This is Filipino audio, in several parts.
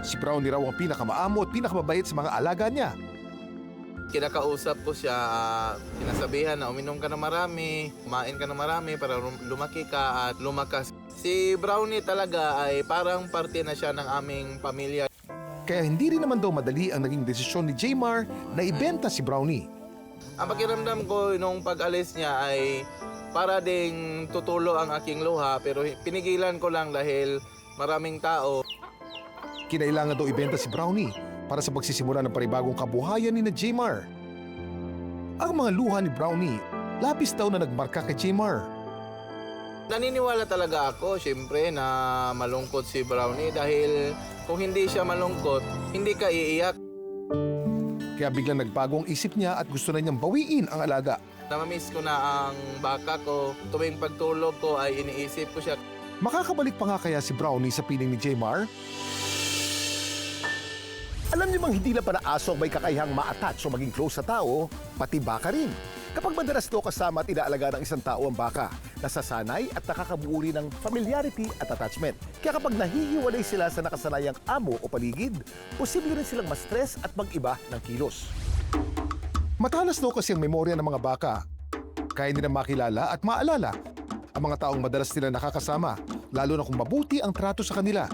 Si Brownie raw ang pinakamaamo at pinakamabait sa mga alaga niya. Kinakausap ko siya, sinasabihan na uminom ka na marami, kumain ka na marami para lumaki ka at lumakas. Si Brownie talaga ay parang parte na siya ng aming pamilya. Kaya hindi rin naman daw madali ang naging desisyon ni Jmar na ibenta si Brownie. Ang pakiramdam ko nung pag-alis niya ay para ding tutulo ang aking luha pero pinigilan ko lang dahil maraming tao. Kinailangan daw ibenta si Brownie para sa pagsisimula ng panibagong kabuhayan ni na Jmar. Ang mga luha ni Brownie, labis daw na nagmarka kay Jmar. Naniniwala talaga ako, syempre, na malungkot si Brownie dahil kung hindi siya malungkot, hindi ka iiyak. Kaya biglang nagbago ang isip niya at gusto na niyang bawiin ang alaga. Namamiss ko na ang baka ko. Tuwing pagtulog ko ay iniisip ko siya. Makakabalik pa nga kaya si Brownie sa piling ni Jmar? Alam niyo bang hindi na para aso ang may kakayahang ma-attach o maging close sa tao, pati baka rin. Kapag madalas daw kasama at inaalaga ng isang tao ang baka, nasasanay at nakakabuo rin ng familiarity at attachment. Kaya kapag nahihiwalay sila sa nakasanayang amo o paligid, posible rin silang ma-stress at mag-iba ng kilos. Matalas daw kasi ang memorya ng mga baka. Kaya nila makilala at maalala ang mga taong madalas nila nakakasama, lalo na kung mabuti ang trato sa kanila.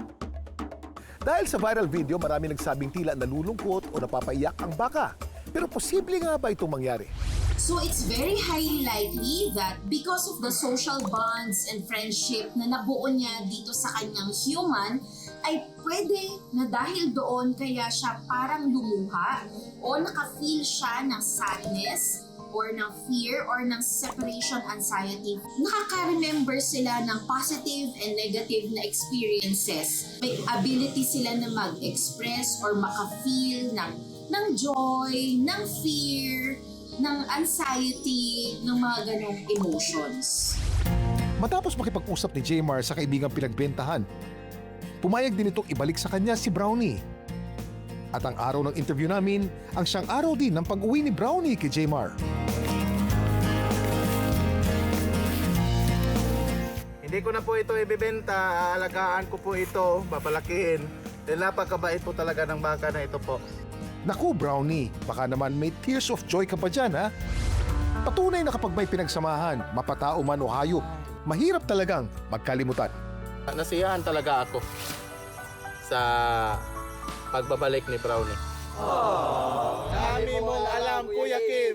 Dahil sa viral video, marami nagsabing tila nalulungkot o napapaiyak ang baka. Pero posible nga ba itong mangyari? So it's very highly likely that because of the social bonds and friendship na nabuo niya dito sa kanyang human, ay pwede na dahil doon kaya siya parang lumuha o naka-feel siya ng sadness or ng fear or ng separation anxiety. Nakaka-remember sila ng positive and negative na experiences. May ability sila na mag-express or maka-feel ng joy, ng fear, ng anxiety, ng mga ganong emotions. Matapos makipag-usap ni Jmar sa kaibigang pinagbentahan, pumayag din itong ibalik sa kanya si Brownie. At ang araw ng interview namin, ang siyang araw din ng pag-uwi ni Brownie kay Jmar. Hindi ko na po ito ibibenta, aalagaan ko po ito, papalakihin. Dahil napakabait po talaga ng baka na ito po. Naku Brownie, baka naman may tears of joy ka pa dyan ha? Patunay na kapag may pinagsamahan, mapatao man o hayop, mahirap talagang magkalimutan. Nasiyahan talaga ako sa pagbabalik ni Brownie. Dami mong alam, Kuya Kim!